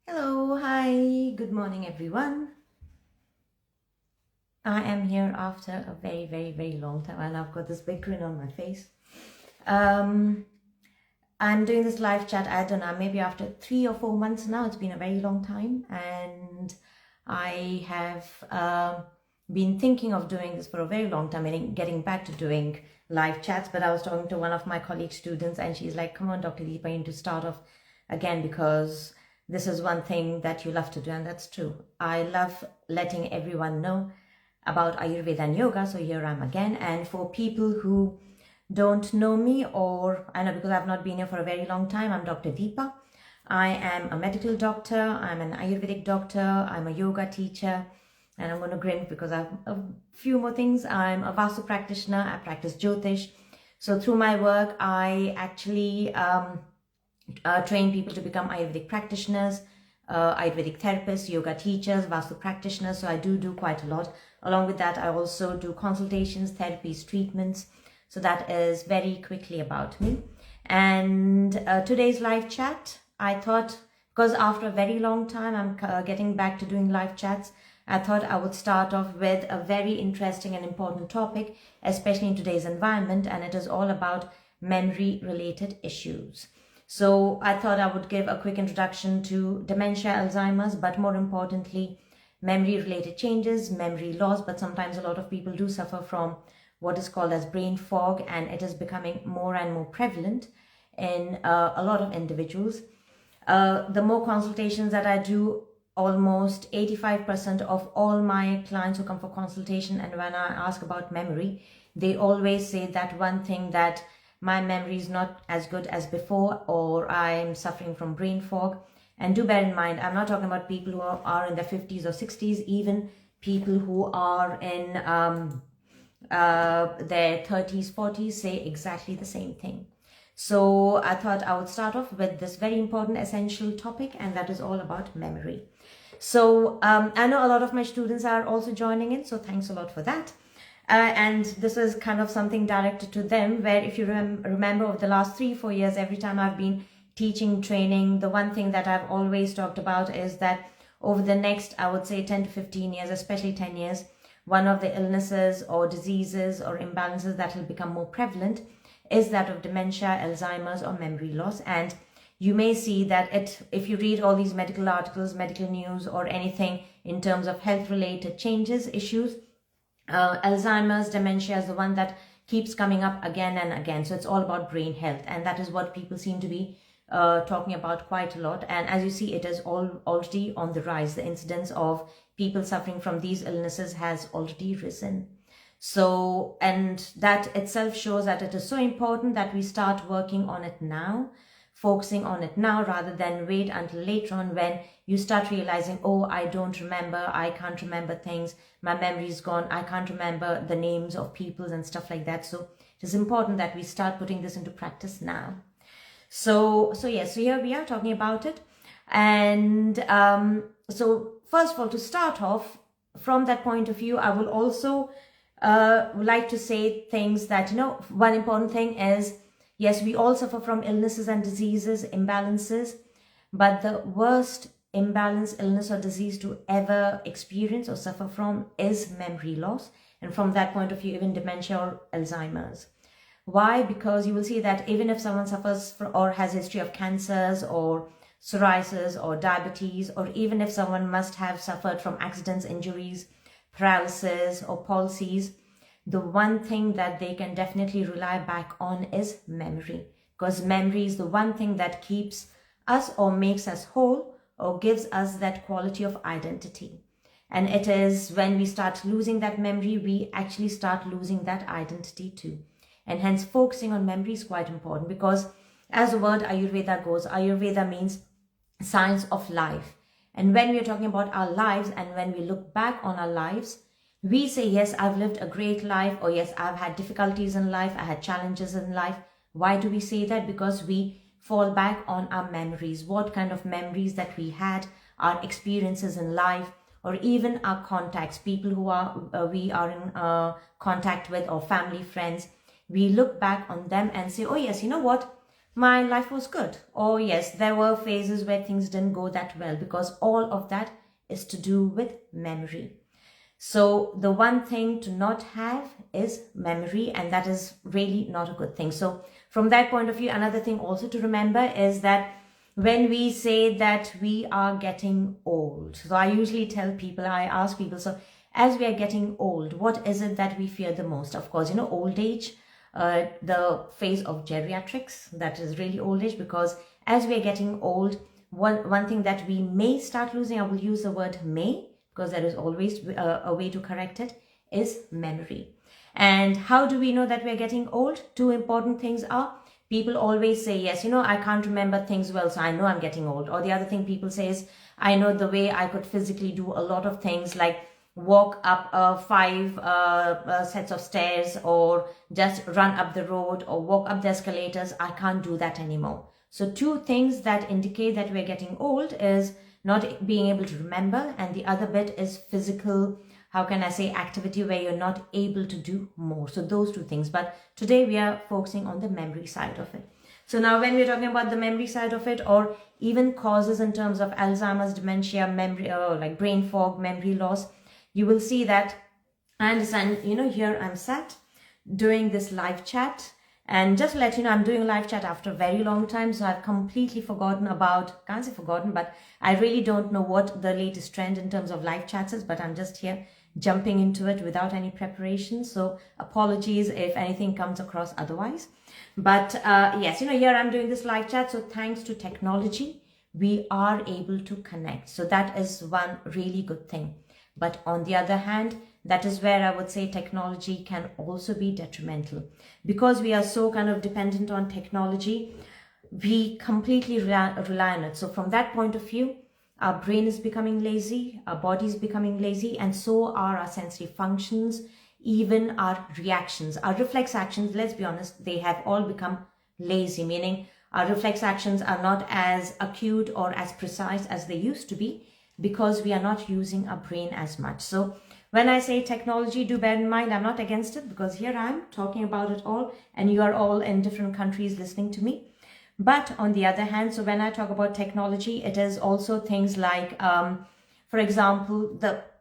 Hello, hi, good morning everyone. I am here after a very long time and I've got this big grin on my face. Um, I'm doing this live chat, I don't know, maybe after 3 or 4 months now. It's been a very long time and I have been thinking of doing this for a very long time, meaning getting back to doing live chats. But I was talking to one of my colleague students and she's like, come on, Dr. Deepa, you need to start off again because this is one thing that you love to do, and that's true. I love letting everyone know about Ayurveda and yoga, so here I'm again. And for people who don't know me, or I know because I've not been here for a very long time, I'm Dr. Deepa. I am a medical doctor, I'm an Ayurvedic doctor, I'm a yoga teacher, and I'm going to grin because I have a few more things. I'm a Vastu practitioner, I practice Jyotish. So through my work, I actually train people to become Ayurvedic practitioners, Ayurvedic therapists, yoga teachers, Vastu practitioners. So I do quite a lot. Along with that, I also do consultations, therapies, treatments. So that is very quickly about me. And today's live chat, I thought, because after a very long time, I'm getting back to doing live chats, I thought I would start off with a very interesting and important topic, especially in today's environment, and it is all about memory-related issues. So I thought I would give a quick introduction to dementia, Alzheimer's, but more importantly, memory-related changes, memory loss, but sometimes a lot of people do suffer from what is called as brain fog, and it is becoming more and more prevalent in a lot of individuals. The more consultations that I do, almost 85% of all my clients who come for consultation, and when I ask about memory, they always say that one thing, that my memory is not as good as before, or I'm suffering from brain fog. And do bear in mind, I'm not talking about people who are in their 50s or 60s, even people who are in their 30s, 40s say exactly the same thing. So I thought I would start off with this very important, essential topic, and that is all about memory. So I know a lot of my students are also joining in, so thanks a lot for that. And this is kind of something directed to them, where if you remember over the last 3-4 years, every time I've been teaching, training, the one thing that I've always talked about is that over the next, I would say 10 to 15 years, especially 10 years, one of the illnesses or diseases or imbalances that will become more prevalent is that of dementia, Alzheimer's, or memory loss. And you may see that if you read all these medical articles, medical news, or anything in terms of health-related changes, issues, Alzheimer's, dementia is the one that keeps coming up again and again. So it's all about brain health, and that is what people seem to be talking about quite a lot. And as you see, it is already on the rise. The incidence of people suffering from these illnesses has already risen. So, and that itself shows that it is so important that we start working on it now, focusing on it now, rather than wait until later on when you start realizing, oh, I don't remember, I can't remember things, my memory is gone, I can't remember the names of people and stuff like that. So it is important that we start putting this into practice now. So yes, so here we are talking about it. And so first of all, to start off from that point of view, I will also like to say things that, one important thing is, yes, we all suffer from illnesses and diseases, imbalances, but the worst imbalance, illness, or disease to ever experience or suffer from is memory loss. And from that point of view, even dementia or Alzheimer's. Why? Because you will see that even if someone suffers or has a history of cancers or psoriasis or diabetes, or even if someone must have suffered from accidents, injuries, paralysis, or palsies, the one thing that they can definitely rely back on is memory, because memory is the one thing that keeps us or makes us whole or gives us that quality of identity. And it is when we start losing that memory, we actually start losing that identity too. And hence focusing on memory is quite important, because as the word Ayurveda goes, Ayurveda means science of life. And when we're talking about our lives, and when we look back on our lives, we say, yes, I've lived a great life, or yes, I've had difficulties in life, I had challenges in life. Why do we say that? Because we fall back on our memories, what kind of memories that we had, our experiences in life, or even our contacts, people who we are in contact with, or family, friends. We look back on them and say, oh yes, you know what? my life was good. Or yes, there were phases where things didn't go that well, because all of that is to do with memory. So the one thing to not have is memory, and that is really not a good thing. So from that point of view, another thing also to remember is that when we say that we are getting old, so I usually tell people, I ask people, so as we are getting old, what is it that we fear the most? Of course, old age, the phase of geriatrics, that is really old age, because as we are getting old, one thing that we may start losing, I will use the word may, because there is always a way to correct it, is memory. And how do we know that we're getting old? Two important things are, people always say, yes, I can't remember things well, so I know I'm getting old. Or the other thing people say is, I know the way I could physically do a lot of things, like walk up 5 sets of stairs, or just run up the road, or walk up the escalators. I can't do that anymore. So two things that indicate that we're getting old is not being able to remember, and the other bit is physical, how can I say, activity where you're not able to do more. So those two things. But today we are focusing on the memory side of it. So now when we're talking about the memory side of it, or even causes in terms of Alzheimer's, dementia, memory, like brain fog, memory loss, you will see that, I understand, here I'm sat doing this live chat. And just to let you know, I'm doing live chat after a very long time. So I've completely forgotten about, can't say forgotten, but I really don't know what the latest trend in terms of live chats is. But I'm just here jumping into it without any preparation. So apologies if anything comes across otherwise. But yes, here I'm doing this live chat. So thanks to technology, we are able to connect. So that is one really good thing. But on the other hand, that is where I would say technology can also be detrimental, because we are so kind of dependent on technology. We completely rely on it. So from that point of view, our brain is becoming lazy, our body is becoming lazy, and so are our sensory functions, even our reactions, our reflex actions. Let's be honest, they have all become lazy, meaning our reflex actions are not as acute or as precise as they used to be, because we are not using our brain as much. So when I say technology, do bear in mind, I'm not against it, because here I'm talking about it all, and you are all in different countries listening to me. But on the other hand, so when I talk about technology, it is also things like, for example,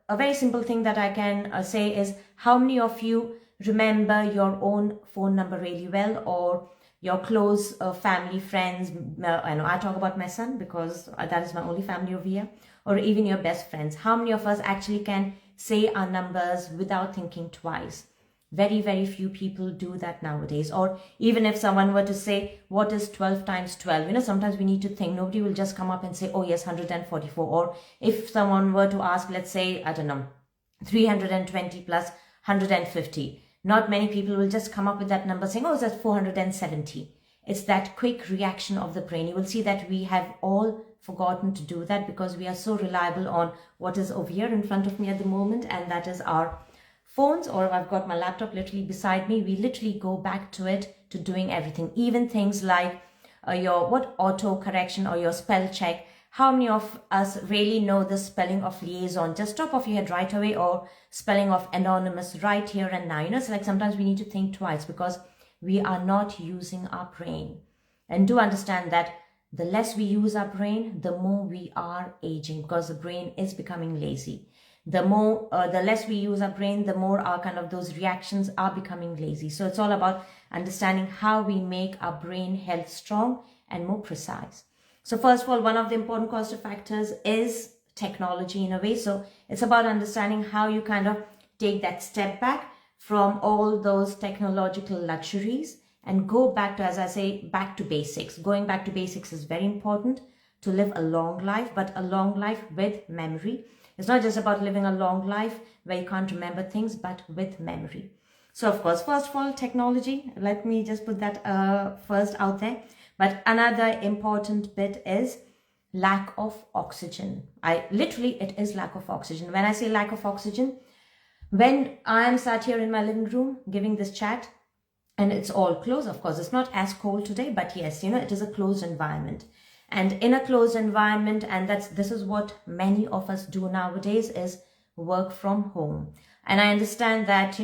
a very simple thing that I can say is, how many of you remember your own phone number really well, or your close family, friends? I know I talk about my son, because that is my only family over here, or even your best friends. How many of us actually can say our numbers without thinking twice? Very, very few people do that nowadays. Or even if someone were to say, what is 12 times 12? Sometimes we need to think. Nobody will just come up and say, oh yes, 144. Or if someone were to ask, let's say, I don't know, 320 plus 150. Not many people will just come up with that number saying, oh, that's 470. It's that quick reaction of the brain. You will see that we have all forgotten to do that, because we are so reliable on what is over here in front of me at the moment, and that is our phones, or I've got my laptop literally beside me. We literally go back to it, to doing everything, even things like your auto correction or your spell check. How many of us really know the spelling of liaison just top of your head right away, or spelling of anonymous right here and now? It's like sometimes we need to think twice, because we are not using our brain. And do understand that the less we use our brain, the more we are aging, because the brain is becoming lazy. The less we use our brain, the more our kind of those reactions are becoming lazy. So it's all about understanding how we make our brain health strong and more precise. So first of all, one of the important causative factors is technology in a way. So it's about understanding how you kind of take that step back from all those technological luxuries and go back to, as I say, back to basics. Going back to basics is very important to live a long life, but a long life with memory. It's not just about living a long life where you can't remember things, but with memory. So of course, first of all, technology, let me just put that first out there. But another important bit is lack of oxygen. It is lack of oxygen. When I say lack of oxygen, when I am sat here in my living room giving this chat, and it's all closed, of course, it's not as cold today, but yes, it is a closed environment. And in a closed environment, and this is what many of us do nowadays, is work from home. And I understand that,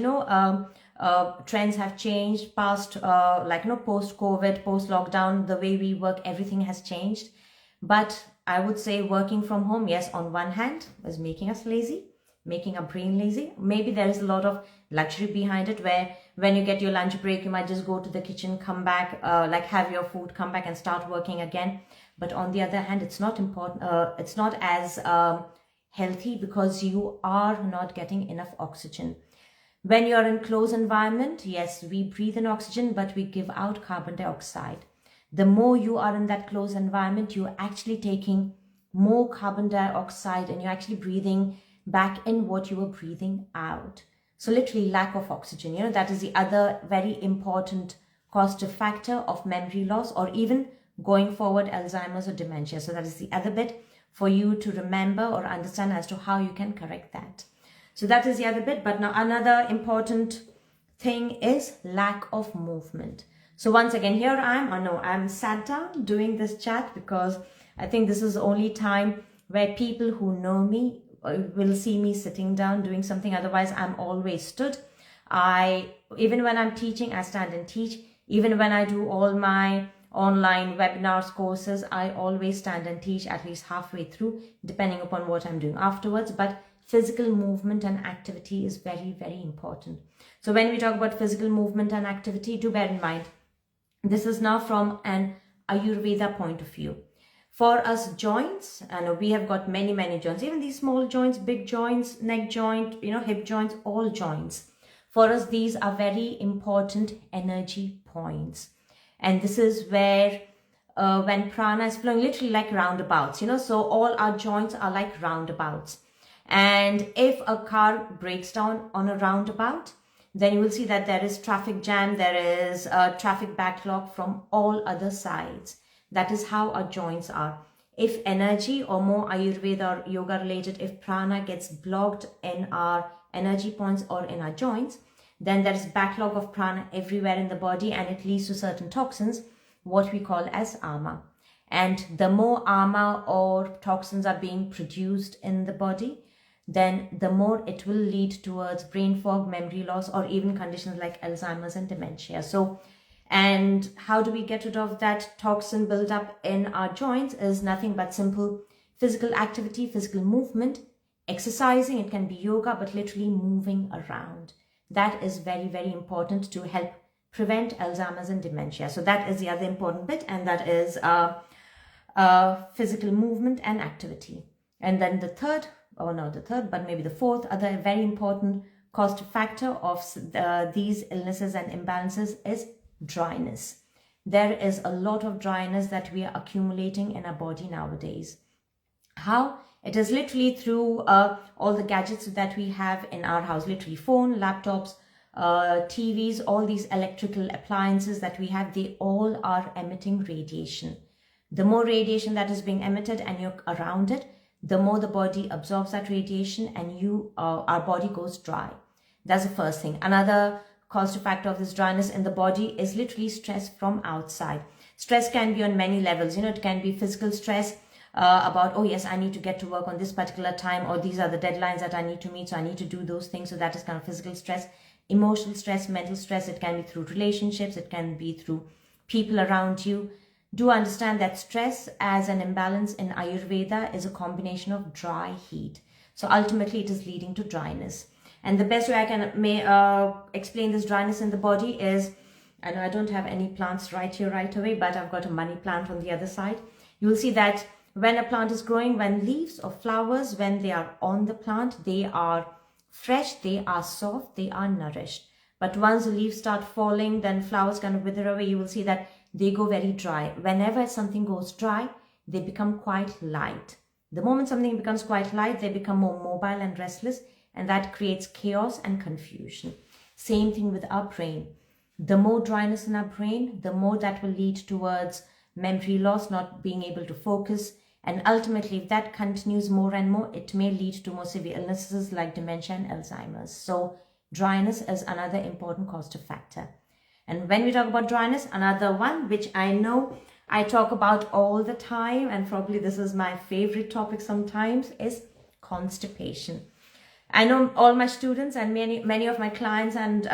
trends have changed past, post COVID, post lockdown, the way we work, everything has changed. But I would say working from home, yes, on one hand is making us lazy, making our brain lazy. Maybe there is a lot of luxury behind it, where when you get your lunch break, you might just go to the kitchen, come back, have your food, come back and start working again. But on the other hand, it's not important. It's not as healthy, because you are not getting enough oxygen. When you're in closed environment, yes, we breathe in oxygen, but we give out carbon dioxide. The more you are in that closed environment, you're actually taking more carbon dioxide, and you're actually breathing back in what you were breathing out. So literally lack of oxygen, that is the other very important causative factor of memory loss, or even going forward Alzheimer's or dementia. So that is the other bit for you to remember or understand as to how you can correct that. So that is the other bit. But now another important thing is lack of movement. So once again, here I'm sat down doing this chat because I think this is the only time where people who know me will see me sitting down doing something. Otherwise, I'm always stood. Even when I'm teaching, I stand and teach. Even when I do all my online webinars, courses, I always stand and teach at least halfway through, depending upon what I'm doing afterwards. But physical movement and activity is very, very important. So when we talk about physical movement and activity, do bear in mind, this is now from an Ayurveda point of view. For us joints, and we have got many, many joints, even these small joints, big joints, neck joint, hip joints, all joints. For us, these are very important energy points. And this is where when prana is flowing, literally like roundabouts, so all our joints are like roundabouts. And if a car breaks down on a roundabout, then you will see that there is traffic jam, there is a traffic backlog from all other sides. That is how our joints are. If energy, or more Ayurveda or yoga related, if prana gets blocked in our energy points or in our joints, then there is backlog of prana everywhere in the body, and it leads to certain toxins, what we call as ama. And the more ama or toxins are being produced in the body, then the more it will lead towards brain fog, memory loss, or even conditions like Alzheimer's and dementia. So, and how do we get rid of that toxin buildup in our joints is nothing but simple physical activity, physical movement, exercising. It can be yoga, but literally moving around. That is very, very important to help prevent Alzheimer's and dementia. So that is the other important bit, and that is physical movement and activity. And then the fourth other very important cost factor of these illnesses and imbalances is dryness. There is a lot of dryness that we are accumulating in our body nowadays. How? It is literally through all the gadgets that we have in our house, literally phone, laptops, TVs, all these electrical appliances that we have, they all are emitting radiation. The more radiation that is being emitted and you're around it, the more the body absorbs that radiation, and our body goes dry. That's the first thing. Another causative factor of this dryness in the body is literally stress from outside. Stress can be on many levels. It can be physical stress about, oh yes, I need to get to work on this particular time, or these are the deadlines that I need to meet, so I need to do those things. So that is kind of physical stress. Emotional stress, mental stress, it can be through relationships, it can be through people around you. Do understand that stress as an imbalance in Ayurveda is a combination of dry heat. So ultimately it is leading to dryness. And the best way I can explain this dryness in the body is, I know I don't have any plants right here right away, but I've got a money plant on the other side. You will see that when a plant is growing, when leaves or flowers, when they are on the plant, they are fresh, they are soft, they are nourished. But once the leaves start falling, then flowers kind of wither away, you will see that they go very dry. Whenever something goes dry, they become quite light. The moment something becomes quite light, they become more mobile and restless, and that creates chaos and confusion. Same thing with our brain. The more dryness in our brain, the more that will lead towards memory loss, not being able to focus. And ultimately, if that continues more and more, it may lead to more severe illnesses like dementia and Alzheimer's. So dryness is another important causative factor. And when we talk about dryness, another one which I know I talk about all the time, and probably this is my favorite topic sometimes, is constipation. I know all my students and many of my clients and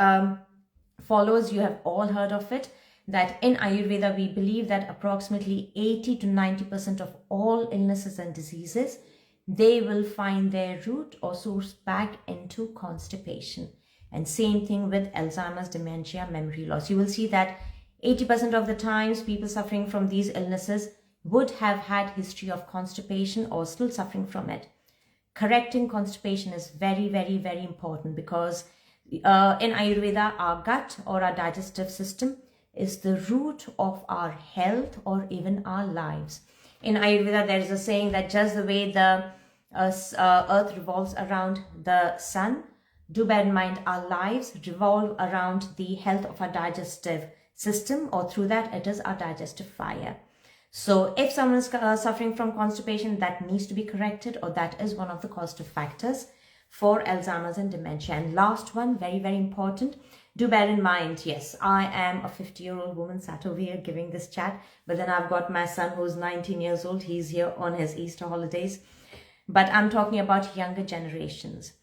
follows, you have all heard of it, that in Ayurveda, we believe that approximately 80 to 90% of all illnesses and diseases, they will find their root or source back into constipation. And same thing with Alzheimer's, dementia, memory loss. You will see that 80% of the times people suffering from these illnesses would have had history of constipation or still suffering from it. Correcting constipation is very, very, very important, because in Ayurveda, our gut or our digestive system is the root of our health or even our lives. In Ayurveda, there is a saying that just the way the earth revolves around the sun, do bear in mind our lives revolve around the health of our digestive system, or through that it is our digestive fire. So if someone is suffering from constipation, that needs to be corrected, or that is one of the causative factors for Alzheimer's and dementia. And last one, very, very important, do bear in mind, yes, I am a 50-year-old woman sat over here giving this chat, but then I've got my son who's 19 years old. He's here on his Easter holidays. But I'm talking about younger generations.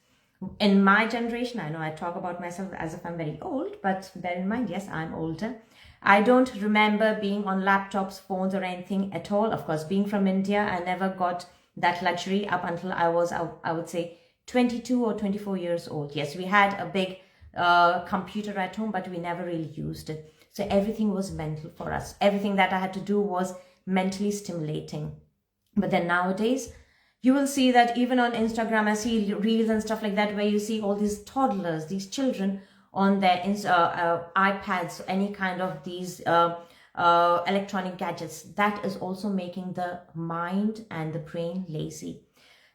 In my generation, I know I talk about myself as if I'm very old, but bear in mind, yes, I'm older. I don't remember being on laptops, phones or anything at all. Of course, being from India, I never got that luxury up until I was, I would say, 22 or 24 years old. Yes, we had a big computer at home, but we never really used it. So everything was mental for us. Everything that I had to do was mentally stimulating. But then nowadays, you will see that even on Instagram, I see reels and stuff like that, where you see all these toddlers, these children on their iPads, any kind of these electronic gadgets. That is also making the mind and the brain lazy.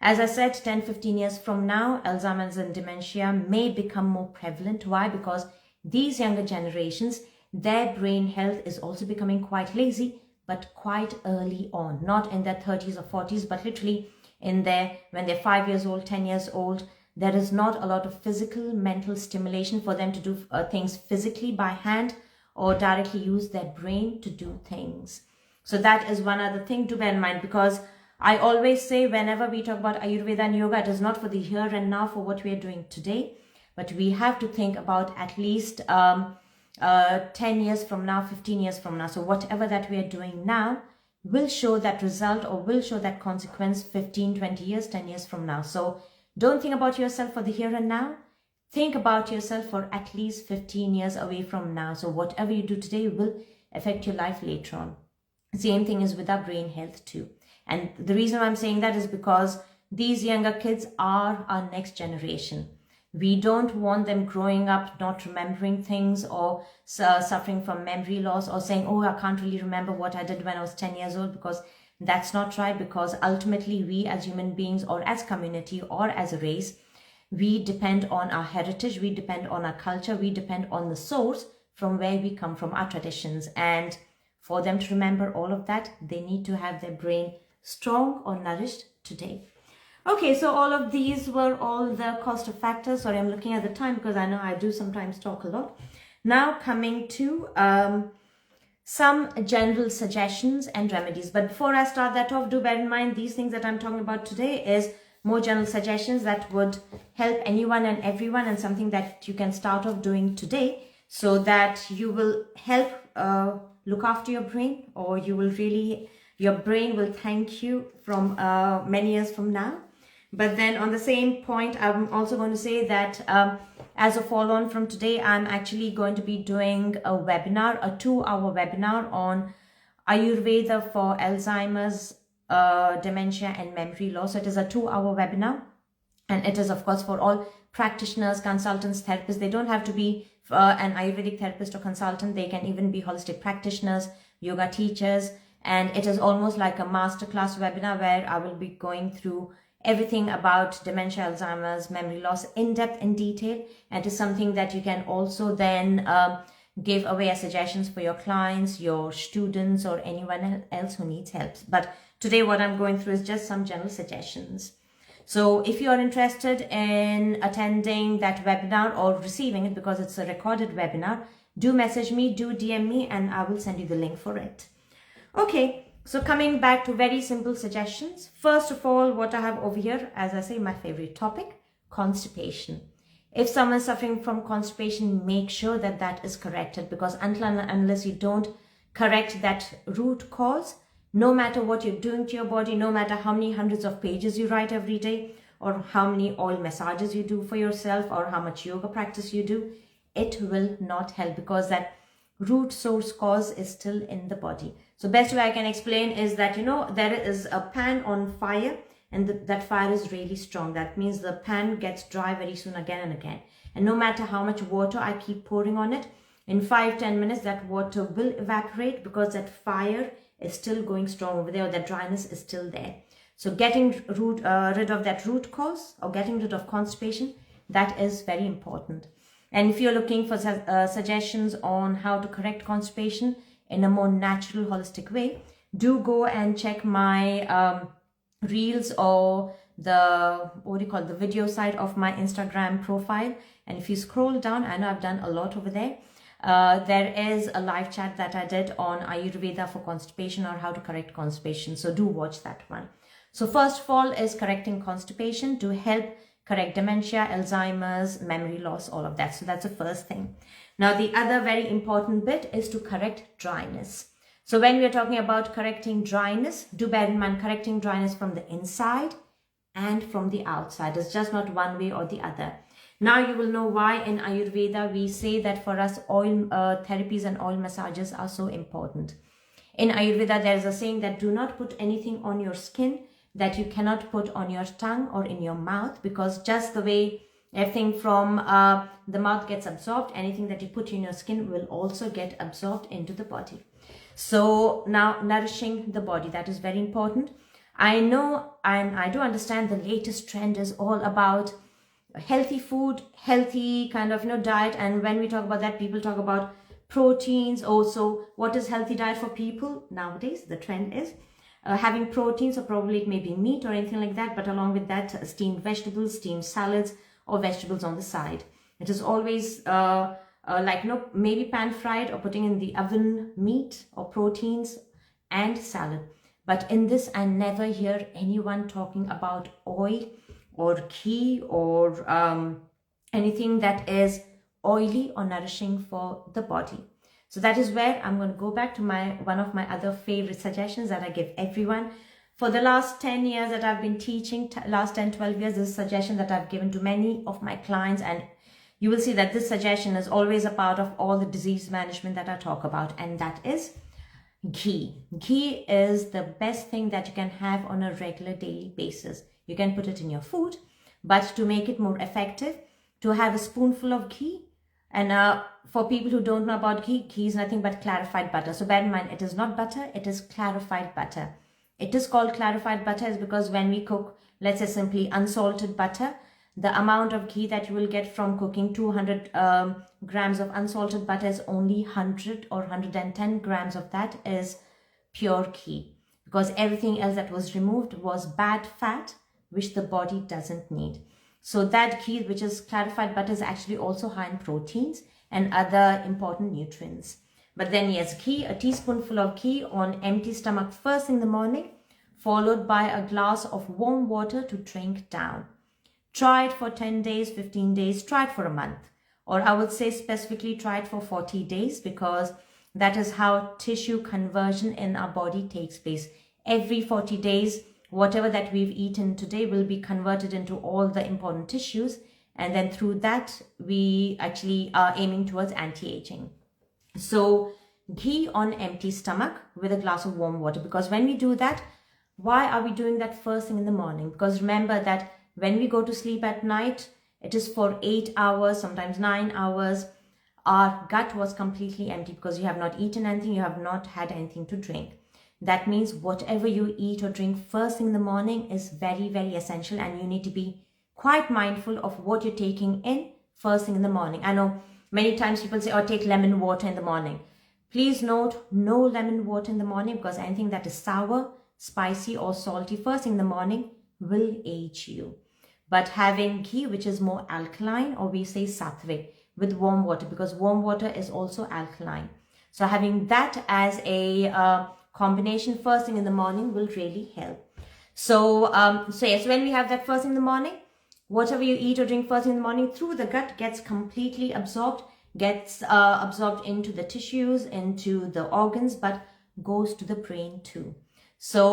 As I said, 10-15 years from now, Alzheimer's and dementia may become more prevalent. Why? Because these younger generations, their brain health is also becoming quite lazy, but quite early on, not in their 30s or 40s, but literally in their, when they're 5 years old, 10 years old. There is not a lot of physical, mental stimulation for them to do things physically by hand, or directly use their brain to do things. So that is one other thing to bear in mind, because I always say whenever we talk about Ayurveda and yoga, it is not for the here and now, for what we are doing today, but we have to think about at least 10 years from now, 15 years from now. So whatever that we are doing now will show that result, or will show that consequence 15, 20 years, 10 years from now. So don't think about yourself for the here and now. Think about yourself for at least 15 years away from now. So whatever you do today will affect your life later on. Same thing is with our brain health too. And the reason why I'm saying that is because these younger kids are our next generation. We don't want them growing up not remembering things, or suffering from memory loss, or saying, oh, I can't really remember what I did when I was 10 years old, because that's not right. Because ultimately we as human beings, or as community, or as a race, we depend on our heritage, we depend on our culture, we depend on the source from where we come from, our traditions. And for them to remember all of that, they need to have their brain strong or nourished today. Okay, so all of these were all the causative factors. Sorry, I'm looking at the time because I know I do sometimes talk a lot. Now coming to some general suggestions and remedies. But before I start that off, do bear in mind these things that I'm talking about today is more general suggestions that would help anyone and everyone, and something that you can start off doing today, so that you will help look after your brain, or you will really, your brain will thank you from many years from now. But then on the same point, I'm also going to say that as a follow-on from today, I'm actually going to be doing a webinar, a 2-hour webinar on Ayurveda for Alzheimer's, dementia and memory loss. So it is a 2-hour webinar, and it is of course for all practitioners, consultants, therapists. They don't have to be an Ayurvedic therapist or consultant. They can even be holistic practitioners, yoga teachers, and it is almost like a masterclass webinar where I will be going through everything about dementia, Alzheimer's, memory loss in depth, in detail. And it is something that you can also then give away as suggestions for your clients, your students, or anyone else who needs help. But today what I'm going through is just some general suggestions. So if you are interested in attending that webinar or receiving it, because it's a recorded webinar, do message me, do DM me, and I will send you the link for it. Okay. So coming back to very simple suggestions. First of all, what I have over here, as I say, my favorite topic, constipation. If someone's suffering from constipation, make sure that that is corrected, because until and unless you don't correct that root cause, no matter what you're doing to your body, no matter how many hundreds of pages you write every day, or how many oil massages you do for yourself, or how much yoga practice you do, it will not help, because that root source cause is still in the body. So best way I can explain is that, there is a pan on fire, and that fire is really strong. That means the pan gets dry very soon, again and again. And no matter how much water I keep pouring on it, in 5-10 minutes, that water will evaporate, because that fire is still going strong over there, or that dryness is still there. So getting rid of that root cause, or getting rid of constipation, that is very important. And if you're looking for suggestions on how to correct constipation in a more natural, holistic way, do go and check my reels, or the video side of my Instagram profile. And if you scroll down, I know I've done a lot over there. There is a live chat that I did on Ayurveda for constipation, or how to correct constipation. So do watch that one. So first of all is correcting constipation to help correct dementia, Alzheimer's, memory loss, all of that. So that's the first thing. Now, the other very important bit is to correct dryness. So when we are talking about correcting dryness, do bear in mind correcting dryness from the inside and from the outside. It's just not one way or the other. Now you will know why in Ayurveda we say that for us oil therapies and oil massages are so important. In Ayurveda there is a saying that do not put anything on your skin that you cannot put on your tongue or in your mouth, because just the way everything from the mouth gets absorbed, anything that you put in your skin will also get absorbed into the body. So now nourishing the body, that is very important. I know and I do understand the latest trend is all about healthy food, healthy kind of diet, and when we talk about that, people talk about proteins also. What is healthy diet for people nowadays? The trend is having proteins, or probably it may be meat or anything like that, but along with that, steamed vegetables, steamed salads, or vegetables on the side. It is always maybe pan fried, or putting in the oven meat or proteins and salad. But in this, I never hear anyone talking about oil or ghee or anything that is oily or nourishing for the body. So that is where I'm going to go back to one of my other favorite suggestions that I give everyone. For the last 10 years that I've been teaching, last 10-12 years, this is a suggestion that I've given to many of my clients, and you will see that this suggestion is always a part of all the disease management that I talk about, and that is ghee. Ghee is the best thing that you can have on a regular daily basis. You can put it in your food, but to make it more effective, to have a spoonful of ghee. And for people who don't know about ghee, ghee is nothing but clarified butter. So bear in mind, it is not butter, it is clarified butter. It is called clarified butter is because when we cook, let's say simply unsalted butter, the amount of ghee that you will get from cooking 200 grams of unsalted butter is only 100 or 110 grams of that is pure ghee. Because everything else that was removed was bad fat, which the body doesn't need. So that ghee, which is clarified butter, is actually also high in proteins and other important nutrients. But then yes, ghee, a teaspoonful of ghee on empty stomach first in the morning, followed by a glass of warm water to drink down. Try it for 10 days, 15 days, try it for a month. Or I would say specifically try it for 40 days because that is how tissue conversion in our body takes place. Every 40 days, whatever that we've eaten today will be converted into all the important tissues. And then through that, we actually are aiming towards anti-aging. So ghee on empty stomach with a glass of warm water. Because when we do that, why are we doing that first thing in the morning? Because remember that when we go to sleep at night, it is for 8 hours, sometimes 9 hours. Our gut was completely empty because you have not eaten anything, you have not had anything to drink. That means whatever you eat or drink first thing in the morning is very, very essential, and you need to be quite mindful of what you're taking in first thing in the morning. I know many times people say, oh, take lemon water in the morning. Please note, no lemon water in the morning, because anything that is sour, spicy or salty first thing in the morning will age you. But having ghee, which is more alkaline, or we say sattvic, with warm water, because warm water is also alkaline. So having that as a combination first thing in the morning will really help. So yes, when we have that first thing in the morning, whatever you eat or drink first in the morning through the gut gets completely absorbed, gets absorbed into the tissues, into the organs, but goes to the brain too. So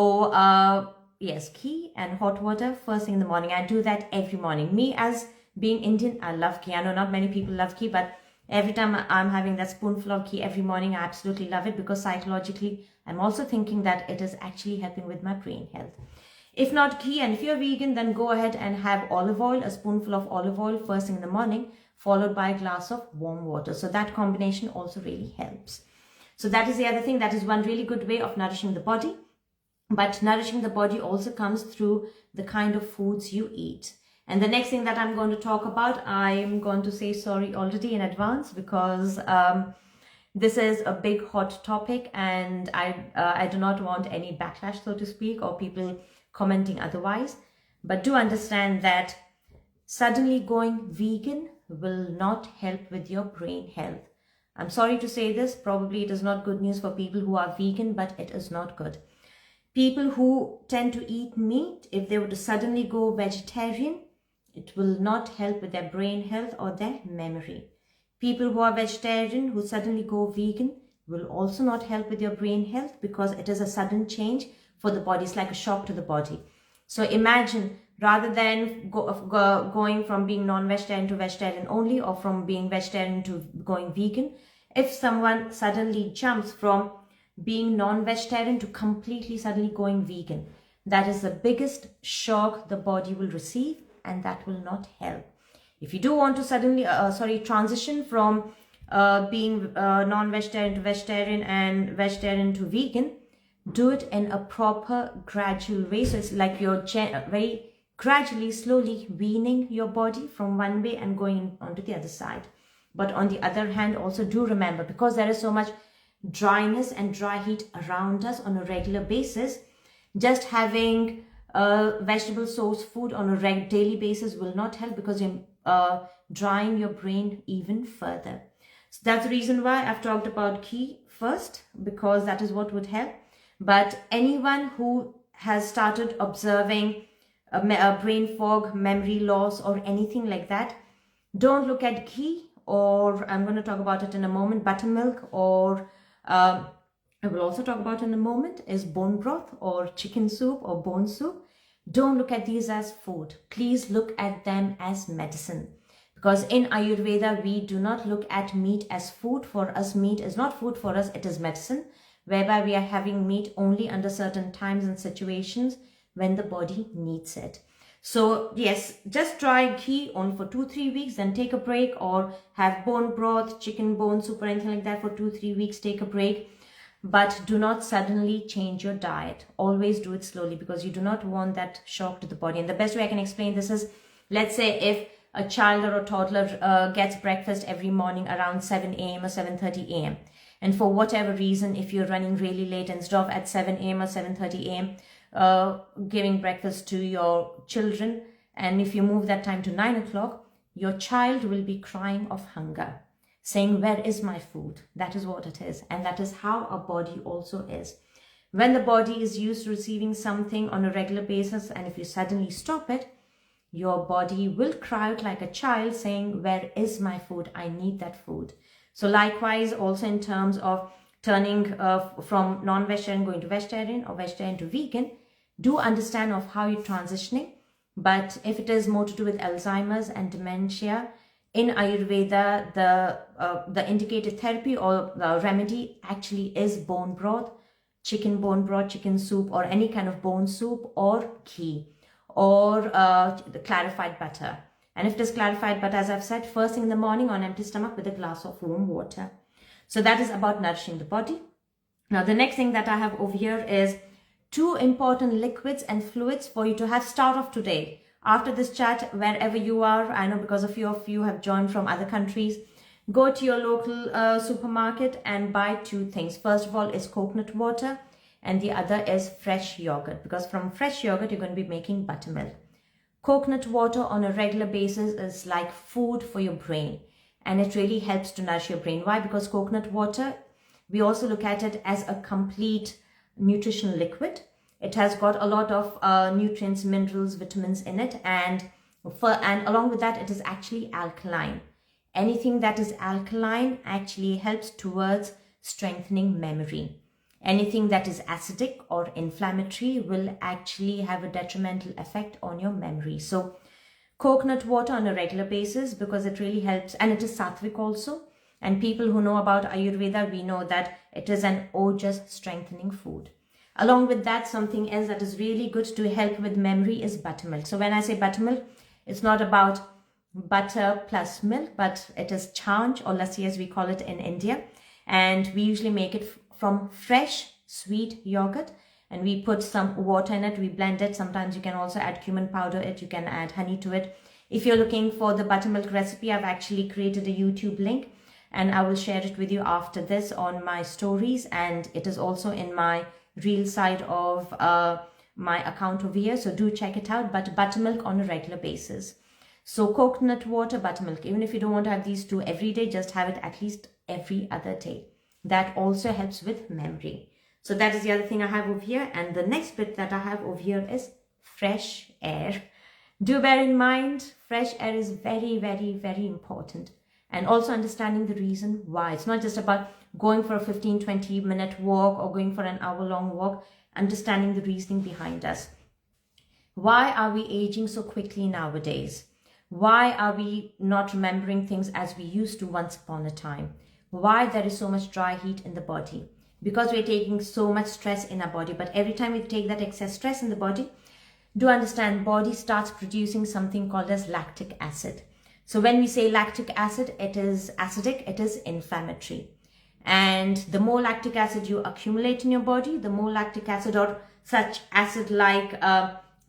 yes, ghee and hot water first thing in the morning. I do that every morning. Me, as being Indian, I love ghee. I know not many people love ghee, but every time I'm having that spoonful of ghee every morning, I absolutely love it, because psychologically, I'm also thinking that it is actually helping with my brain health. If not ghee, and if you're vegan, then go ahead and have olive oil, a spoonful of olive oil first thing in the morning, followed by a glass of warm water. So that combination also really helps. So that is the other thing. That is one really good way of nourishing the body. But nourishing the body also comes through the kind of foods you eat. And the next thing that I'm going to talk about, I'm going to say sorry already in advance, because this is a big hot topic, and I do not want any backlash, so to speak, or people commenting otherwise. But do understand that suddenly going vegan will not help with your brain health. I'm sorry to say this, probably it is not good news for people who are vegan, but it is not good. People who tend to eat meat, if they were to suddenly go vegetarian, it will not help with their brain health or their memory. People who are vegetarian who suddenly go vegan will also not help with your brain health, because it is a sudden change for the body. It's like a shock to the body. So imagine, rather than going from being non-vegetarian to vegetarian only, or from being vegetarian to going vegan, if someone suddenly jumps from being non-vegetarian to completely suddenly going vegan, that is the biggest shock the body will receive, and that will not help. If you do want to suddenly transition from being non-vegetarian to vegetarian and vegetarian to vegan, do it in a proper gradual way. So it's like you're very gradually, slowly weaning your body from one way and going onto the other side. But on the other hand, also do remember, because there is so much dryness and dry heat around us on a regular basis, just having vegetable source food on a daily basis will not help, because you're drying your brain even further. So that's the reason why I've talked about ghee first, because that is what would help. But anyone who has started observing a brain fog, memory loss, or anything like that, don't look at ghee, or I'm going to talk about it in a moment, buttermilk, or I will also talk about in a moment is bone broth or chicken soup or bone soup. Don't look at these as food. Please look at them as medicine. Because in Ayurveda, we do not look at meat as food. For us, meat is not food. For us, it is medicine, whereby we are having meat only under certain times and situations when the body needs it. So yes, just try ghee only for 2-3 weeks, then take a break, or have bone broth, chicken bone soup, or anything like that for 2-3 weeks, take a break. But do not suddenly change your diet. Always do it slowly, because you do not want that shock to the body. And the best way I can explain this is, let's say if a child or a toddler gets breakfast every morning around 7 a.m. or 7:30 a.m. And for whatever reason, if you're running really late, instead of at 7 a.m. or 7:30 a.m. Giving breakfast to your children, and if you move that time to 9 o'clock, your child will be crying of hunger, saying, where is my food? That is what it is. And that is how our body also is. When the body is used to receiving something on a regular basis, and if you suddenly stop it, your body will cry out like a child, saying, where is my food? I need that food. So likewise, also in terms of turning from non-vegetarian going to vegetarian, or vegetarian to vegan, do understand of how you're transitioning. But if it is more to do with Alzheimer's and dementia, in Ayurveda, the indicated therapy or the remedy actually is bone broth, chicken soup, or any kind of bone soup, or ghee, or the clarified butter. And if it is clarified butter, as I've said, first thing in the morning on empty stomach with a glass of warm water. So that is about nourishing the body. Now, the next thing that I have over here is 2 important liquids and fluids for you to have start off today. After this chat, wherever you are, I know because a few of you have joined from other countries, go to your local supermarket and buy 2 things. First of all is coconut water, and the other is fresh yogurt, because from fresh yogurt, you're going to be making buttermilk. Coconut water on a regular basis is like food for your brain, and it really helps to nourish your brain. Why? Because coconut water, we also look at it as a complete nutritional liquid. It has got a lot of nutrients, minerals, vitamins in it, and And along with that, it is actually alkaline. Anything that is alkaline actually helps towards strengthening memory. Anything that is acidic or inflammatory will actually have a detrimental effect on your memory. So coconut water on a regular basis, because it really helps, and it is sattvic also. And people who know about Ayurveda, we know that it is an ojas strengthening food. Along with that, something else that is really good to help with memory is buttermilk. So when I say buttermilk, it's not about butter plus milk, but it is chanch or lassi as we call it in India. And we usually make it from fresh sweet yogurt, and we put some water in it, we blend it. Sometimes you can also add cumin powder you can add honey to it. If you're looking for the buttermilk recipe, I've actually created a YouTube link, and I will share it with you after this on my stories, and it is also in my reel side of my account over here, so do check it out. But buttermilk on a regular basis. So coconut water, buttermilk, even if you don't want to have these two every day, just have it at least every other day. That also helps with memory. So that is the other thing I have over here. And the next bit that I have over here is fresh air. Do bear in mind, fresh air is very, very, very important. And also understanding the reason why. It's not just about going for a 15-20 minute walk or going for an hour-long walk. Understanding the reasoning behind us. Why are we aging so quickly nowadays? Why are we not remembering things as we used to once upon a time? Why there is so much dry heat in the body? Because we're taking so much stress in our body. But every time we take that excess stress in the body, do understand, body starts producing something called as lactic acid. So when we say lactic acid, it is acidic, it is inflammatory. And the more lactic acid you accumulate in your body, the more lactic acid or such acid-like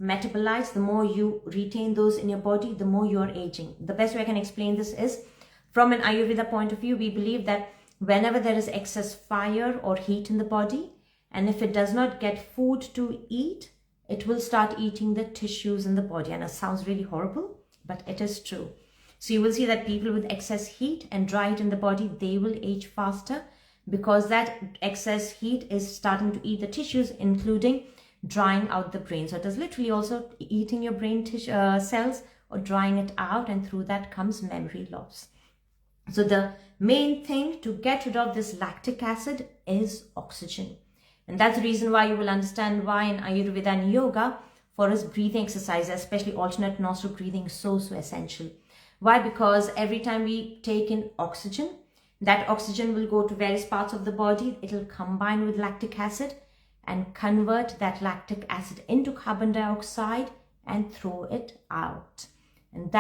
metabolites, the more you retain those in your body, the more you're aging. The best way I can explain this is, from an Ayurveda point of view, we believe that whenever there is excess fire or heat in the body, and if it does not get food to eat, it will start eating the tissues in the body. And it sounds really horrible, but it is true. So you will see that people with excess heat and dry heat in the body, they will age faster, because that excess heat is starting to eat the tissues, including drying out the brain. So it is literally also eating your brain cells or drying it out, and through that comes memory loss. So the main thing to get rid of this lactic acid is oxygen. And that's the reason why you will understand why in Ayurveda and yoga, for us, breathing exercise, especially alternate nostril breathing, is so essential. Why? Because every time we take in oxygen, that oxygen will go to various parts of the body. It will combine with lactic acid and convert that lactic acid into carbon dioxide and throw it out. And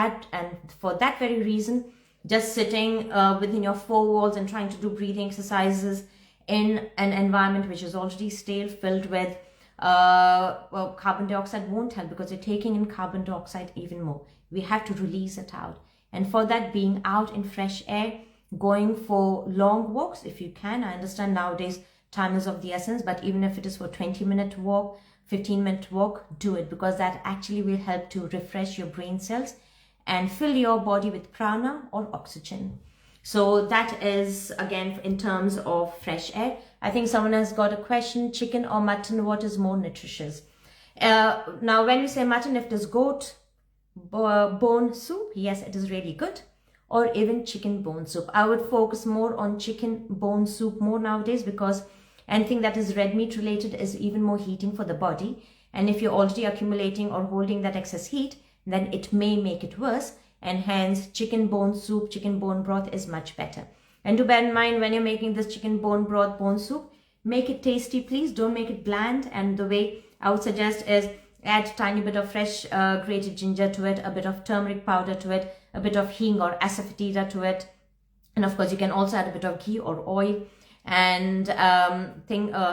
for that very reason, just sitting within your four walls and trying to do breathing exercises in an environment which is already stale, filled with carbon dioxide, won't help, because you're taking in carbon dioxide even more. We have to release it out. And for that, being out in fresh air, going for long walks if you can. I understand nowadays time is of the essence, but even if it is for 20-minute walk, 15-minute walk, do it, because that actually will help to refresh your brain cells and fill your body with prana or oxygen. So that is, again, in terms of fresh air. I think someone has got a question: chicken or mutton, what is more nutritious? Now, when you say mutton, if it is goat bone soup, yes, it is really good. Or even chicken bone soup. I would focus more on chicken bone soup more nowadays, because anything that is red meat related is even more heating for the body. And if you're already accumulating or holding that excess heat, then it may make it worse. And hence, chicken bone soup, chicken bone broth is much better. And do bear in mind, when you're making this chicken bone broth, bone soup, make it tasty, please. Don't make it bland. And the way I would suggest is add a tiny bit of fresh grated ginger to it, a bit of turmeric powder to it, a bit of hing or asafoetida to it. And of course, you can also add a bit of ghee or oil, and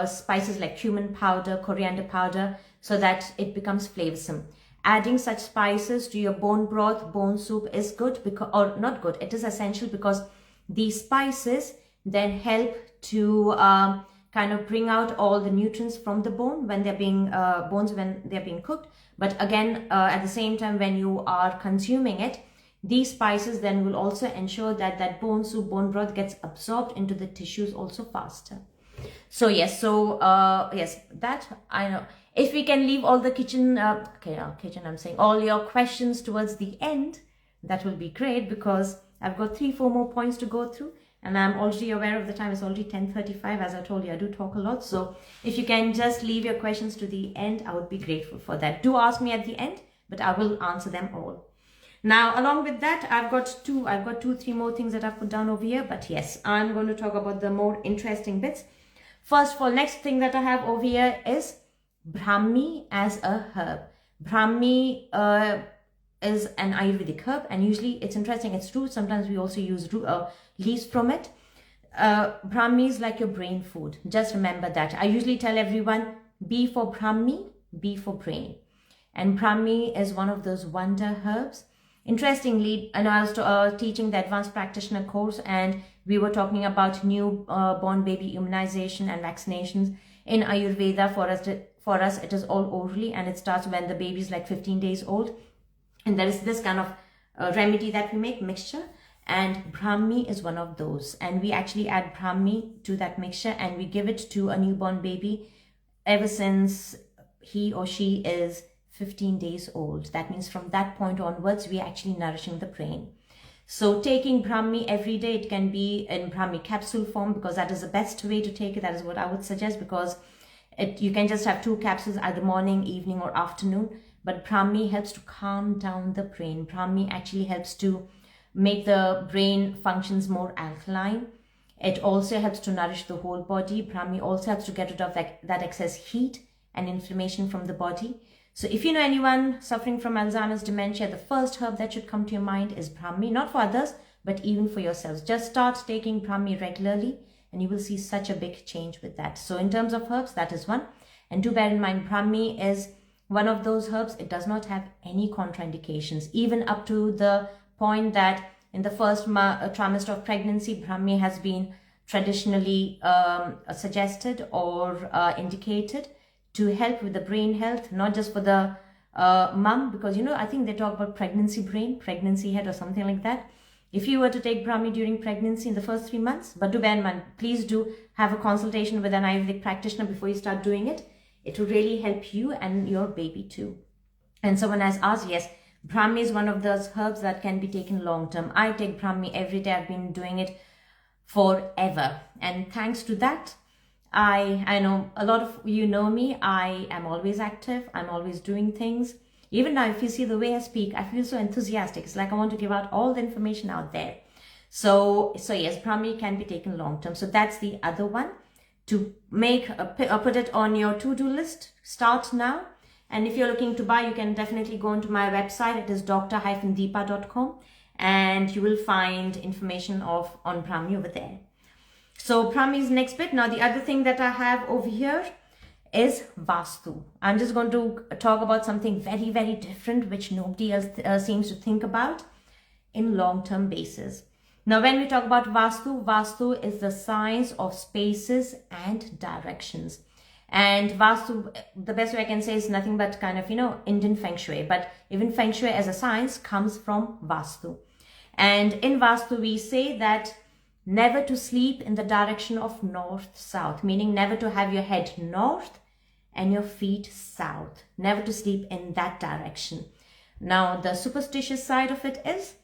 spices like cumin powder, coriander powder, so that it becomes flavorsome. Adding such spices to your bone broth, bone soup is good, or not good, it is essential, because these spices then help to kind of bring out all the nutrients from the bone when they're being cooked. But again, at the same time, when you are consuming it, these spices then will also ensure that that bone soup, bone broth gets absorbed into the tissues also faster. So yes, that I know. If we can leave all the all your questions towards the end, that will be great, because I've got 3-4 more points to go through, and I'm already aware of the time. It's already 10:35. As I told you, I do talk a lot. So if you can just leave your questions to the end, I would be grateful for that. Do ask me at the end, but I will answer them all. Now, along with that, I've got 2-3 more things that I've put down over here. But yes, I'm going to talk about the more interesting bits. First of all, next thing that I have over here is Brahmi as a herb. Brahmi is an Ayurvedic herb, and usually it's interesting, it's true, sometimes we also use leaves from it. Brahmi is like your brain food. Just remember that. I usually tell everyone, B for Brahmi, B for brain. And Brahmi is one of those wonder herbs. Interestingly, I was teaching the advanced practitioner course, and we were talking about newborn baby immunization and vaccinations. In Ayurveda, for us, it is all orally, and it starts when the baby is like 15 days old. And there is this kind of remedy that we make, mixture, and Brahmi is one of those. And we actually add Brahmi to that mixture, and we give it to a newborn baby ever since he or she is 15 days old. That means from that point onwards, we are actually nourishing the brain. So taking Brahmi every day, it can be in Brahmi capsule form, because that is the best way to take it. That is what I would suggest, because you can just have 2 capsules either morning, evening or afternoon. But Brahmi helps to calm down the brain. Brahmi actually helps to make the brain functions more alkaline. It also helps to nourish the whole body. Brahmi also helps to get rid of that excess heat and inflammation from the body. So if you know anyone suffering from Alzheimer's, dementia, the first herb that should come to your mind is Brahmi. Not for others, but even for yourselves. Just start taking Brahmi regularly, and you will see such a big change with that. So in terms of herbs, that is one. And do bear in mind, Brahmi is one of those herbs. It does not have any contraindications, even up to the point that in the first trimester of pregnancy, Brahmi has been traditionally suggested or indicated to help with the brain health, not just for the mum, because I think they talk about pregnancy brain, pregnancy head or something like that. If you were to take Brahmi during pregnancy in the first 3 months, but do bear in mind, please do have a consultation with an Ayurvedic practitioner before you start doing it. It will really help you and your baby too. And someone has asked, yes, Brahmi is one of those herbs that can be taken long term. I take Brahmi every day. I've been doing it forever. And thanks to that, I know a lot of you know me. I am always active. I'm always doing things. Even now, if you see the way I speak, I feel so enthusiastic. It's like I want to give out all the information out there. So yes, Brahmi can be taken long term. So that's the other one. To put it on your to-do list, start now. And if you're looking to buy, you can definitely go onto my website. It is dr-deepa.com, and you will find information on Brahmi over there. So Brahmi is the next bit. Now the other thing that I have over here is Vastu. I'm just going to talk about something very, very different, which nobody else seems to think about in long-term basis. Now, when we talk about Vastu, Vastu is the science of spaces and directions. And Vastu, the best way I can say, is nothing but kind of, Indian Feng Shui. But even Feng Shui as a science comes from Vastu. And in Vastu, we say that never to sleep in the direction of north-south, meaning never to have your head north and your feet south. Never to sleep in that direction. Now, the superstitious side of it is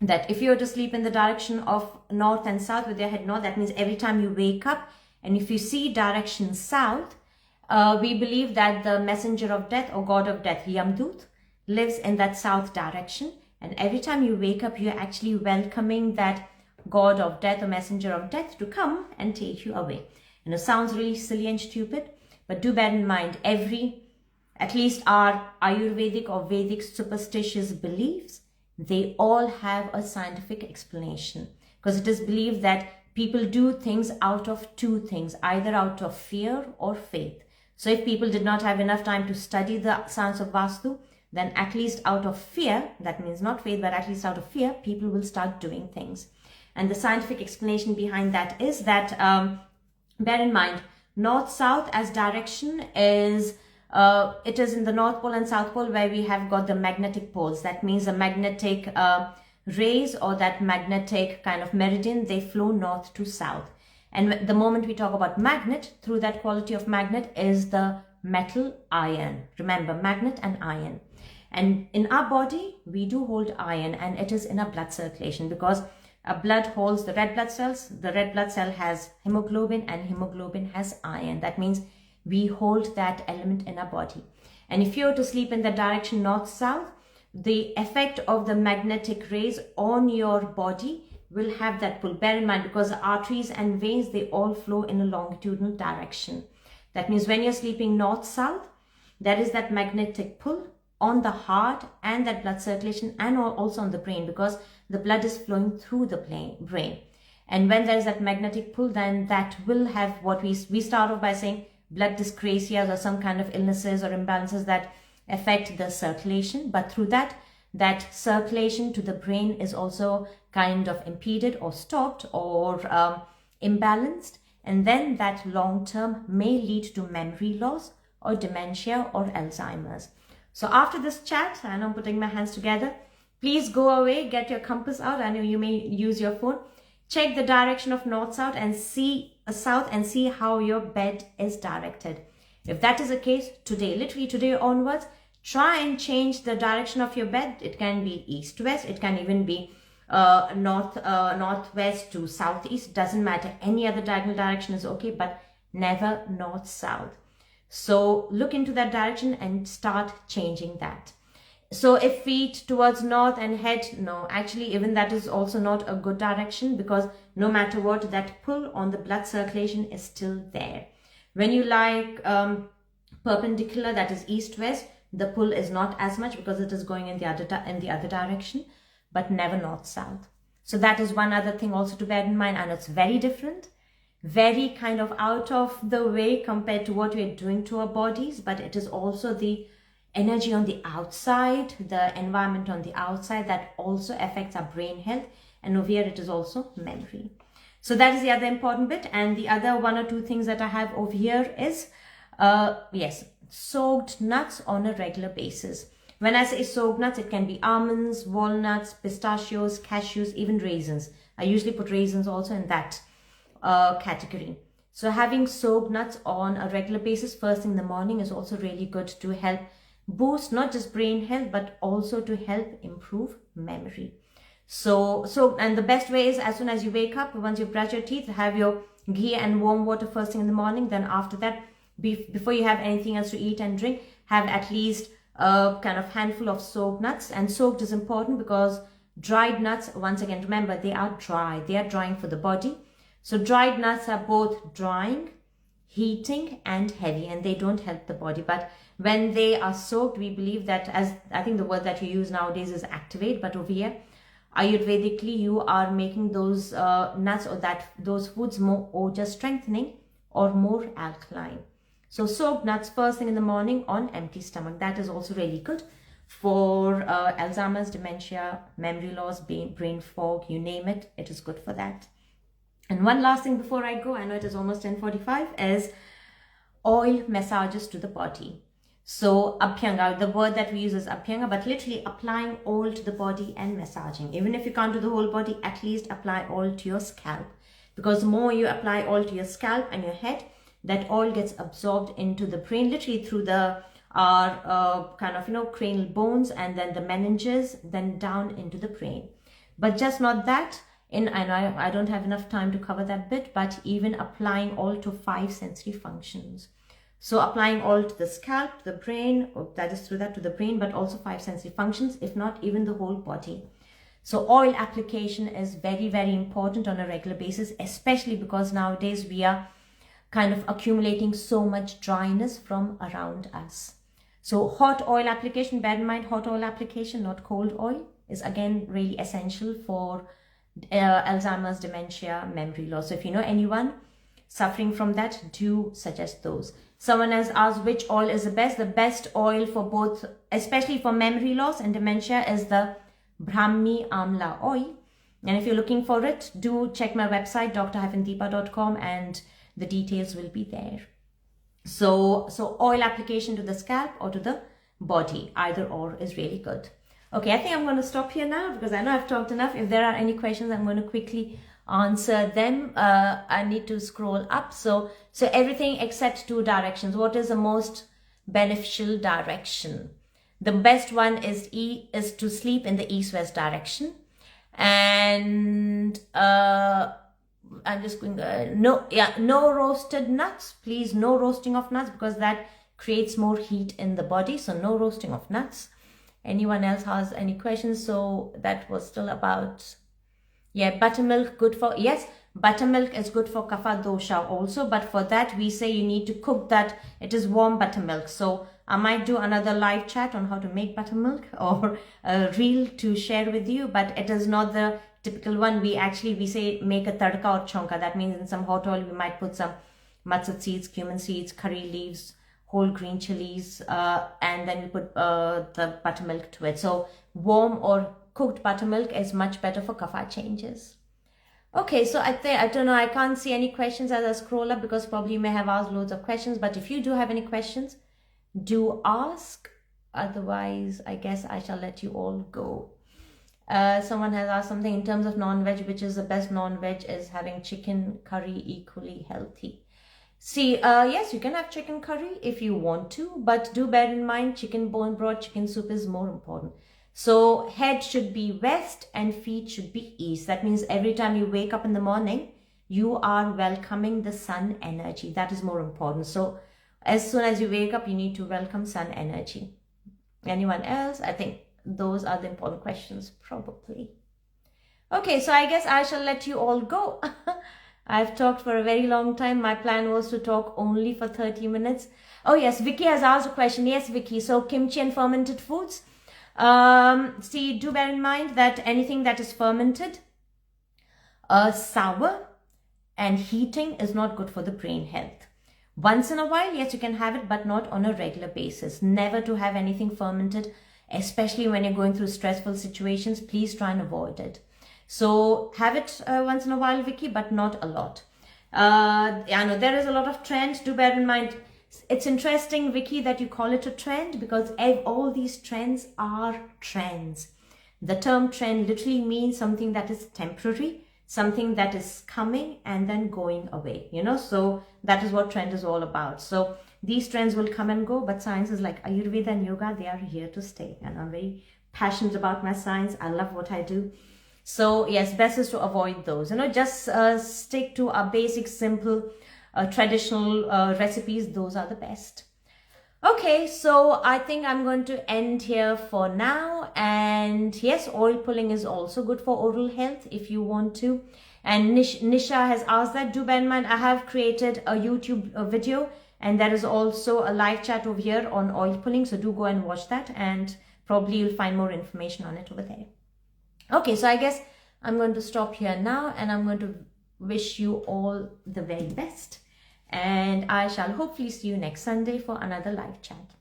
that if you were to sleep in the direction of north and south with your head north, that means every time you wake up and if you see direction south, we believe that the messenger of death or god of death, Yamdut, lives in that south direction. And every time you wake up, you're actually welcoming that god of death or messenger of death to come and take you away. It sounds really silly and stupid, but do bear in mind, at least our Ayurvedic or Vedic superstitious beliefs, they all have a scientific explanation, because it is believed that people do things out of 2 things, either out of fear or faith. So if people did not have enough time to study the science of Vastu, then at least out of fear, that means not faith, but at least out of fear, people will start doing things. And the scientific explanation behind that is that, bear in mind, north-south as direction is it is in the North Pole and South Pole where we have got the magnetic poles. That means the magnetic rays or that magnetic kind of meridian, they flow north to south. And the moment we talk about magnet, through that quality of magnet is the metal, iron. Remember, magnet and iron. And in our body, we do hold iron, and it is in our blood circulation, because our blood holds the red blood cells. The red blood cell has hemoglobin, and hemoglobin has iron. That means we hold that element in our body. And if you were to sleep in the direction north-south, the effect of the magnetic rays on your body will have that pull. Bear in mind, because the arteries and veins, they all flow in a longitudinal direction. That means when you're sleeping north-south, there is that magnetic pull on the heart and that blood circulation, and also on the brain, because the blood is flowing through the brain. And when there is that magnetic pull, then that will have what we start off by saying blood dyscrasias, or some kind of illnesses or imbalances that affect the circulation. But through that circulation to the brain is also kind of impeded or stopped or imbalanced. And then that long term may lead to memory loss or dementia or Alzheimer's. So after this chat, and I'm putting my hands together, please go away, get your compass out. I know you may use your phone. Check the direction of north-south and see how your bed is directed. If that is the case, today, literally today onwards, try and change the direction of your bed. It can be east-west. It can even be northwest to southeast. Doesn't matter. Any other diagonal direction is okay, but never north-south. So look into that direction and start changing that. So if feet towards north and head, no, actually even that is also not a good direction, because no matter what, that pull on the blood circulation is still there. When you lie perpendicular, that is east-west, the pull is not as much because it is going in the other direction, but never north-south. So that is one other thing also to bear in mind, and it's very different. Very kind of out of the way compared to what we're doing to our bodies, but it is also the energy on the outside, the environment on the outside, that also affects our brain health. And over here it is also memory. So that is the other important bit. And the other one or two things that I have over here is soaked nuts on a regular basis. When I say soaked nuts, it can be almonds, walnuts, pistachios, cashews, even raisins. I usually put raisins also in that category. So having soaked nuts on a regular basis first thing in the morning is also really good to help boost not just brain health, but also to help improve memory. So and the best way is, as soon as you wake up, once you brush your teeth, have your ghee and warm water first thing in the morning. Then after that, before you have anything else to eat and drink, have at least a kind of handful of soaked nuts. And soaked is important because dried nuts, once again, remember, they are dry. They are drying for the body. So dried nuts are both drying, heating, and heavy, and they don't help the body. But when they are soaked, we believe that, as I think the word that we use nowadays is activate, but over here, Ayurvedically, you are making those nuts or those foods more OJA strengthening or more alkaline. So soaked nuts first thing in the morning on empty stomach. That is also really good for Alzheimer's, dementia, memory loss, brain fog, you name it. It is good for that. And one last thing before I go, I know it is almost 10:45, is oil massages to the body. So abhyanga, the word that we use is abhyanga, but literally applying oil to the body and massaging. Even if you can't do the whole body, at least apply oil to your scalp. Because the more you apply oil to your scalp and your head, that oil gets absorbed into the brain, literally through the cranial bones, and then the meninges, then down into the brain. But just not that. I don't have enough time to cover that bit, but even applying oil to 5 sensory functions. So applying oil to the scalp, the brain, that is through that to the brain, but also 5 sensory functions, if not even the whole body. So oil application is very, very important on a regular basis, especially because nowadays we are kind of accumulating so much dryness from around us. So hot oil application, bear in mind, hot oil application, not cold oil, is again really essential for Alzheimer's, dementia, memory loss. So if you know anyone suffering from that, do suggest those. Someone has asked which oil is the best. The best oil for both, especially for memory loss and dementia, is the Brahmi Amla oil. And if you're looking for it, do check my website, dr-deepa.com, and the details will be there. So oil application to the scalp or to the body, either or is really good. Okay, I think I'm going to stop here now because I know I've talked enough. If there are any questions, I'm going to quickly answer them. I need to scroll up. So everything except 2 directions. What is the most beneficial direction. The best one is to sleep in the east-west direction. And I'm just going no roasted nuts, please. No roasting of nuts, because that creates more heat in the body. So no roasting of nuts. Anyone else has any questions? So that was still about, yeah, buttermilk, good for, yes, buttermilk is good for kapha dosha also, but for that we say you need to cook that. It is warm buttermilk. So I might do another live chat on how to make buttermilk, or a reel to share with you, but it is not the typical one. We say make a tadka or chonka. That means in some hot oil we might put some mustard seeds, cumin seeds, curry leaves, whole green chilies, and then we put the buttermilk to it. So warm or cooked buttermilk is much better for kapha changes. Okay, so I don't know, I can't see any questions as I scroll up, because probably you may have asked loads of questions, but if you do have any questions, do ask. Otherwise, I guess I shall let you all go. Someone has asked something in terms of non-veg, which is the best non-veg, is having chicken curry equally healthy. See, yes, you can have chicken curry if you want to, but do bear in mind, chicken bone broth, chicken soup is more important. So head should be west and feet should be east. That means every time you wake up in the morning, you are welcoming the sun energy. That is more important. So as soon as you wake up, you need to welcome sun energy. Anyone else? I think those are the important questions, probably. Okay, so I guess I shall let you all go. I've talked for a very long time. My plan was to talk only for 30 minutes. Oh yes, Vicky has asked a question. Yes, Vicky. So kimchi and fermented foods. See, do bear in mind that anything that is fermented, sour and heating is not good for the brain health. Once in a while, yes, you can have it, but not on a regular basis. Never to have anything fermented, especially when you're going through stressful situations. Please try and avoid it. So have it once in a while, Vicky, but not a lot. I know there is a lot of trend. Do bear in mind, it's interesting, Vicky, that you call it a trend, because all these trends are trends. The term trend literally means something that is temporary, something that is coming and then going away, you know. So that is what trend is all about. So these trends will come and go, but sciences like Ayurveda and yoga, they are here to stay. And I'm very passionate about my science. I love what I do. So yes, best is to avoid those, you know. Just stick to our basic, simple, traditional recipes. Those are the best. Okay, so I think I'm going to end here for now. And yes, oil pulling is also good for oral health if you want to. And Nisha has asked that. Do bear in mind, I have created a YouTube video, and there is also a live chat over here on oil pulling. So do go and watch that, and probably you'll find more information on it over there. Okay, so I guess I'm going to stop here now, and I'm going to wish you all the very best. And I shall hopefully see you next Sunday for another live chat.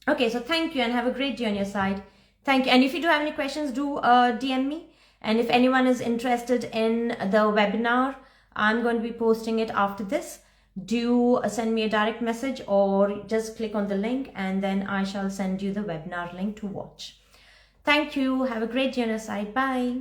Okay, so thank you and have a great day on your side. Thank you. And if you do have any questions, do DM me. And if anyone is interested in the webinar, I'm going to be posting it after this. Do send me a direct message or just click on the link, and then I shall send you the webinar link to watch. Thank you. Have a great day on your side. Bye.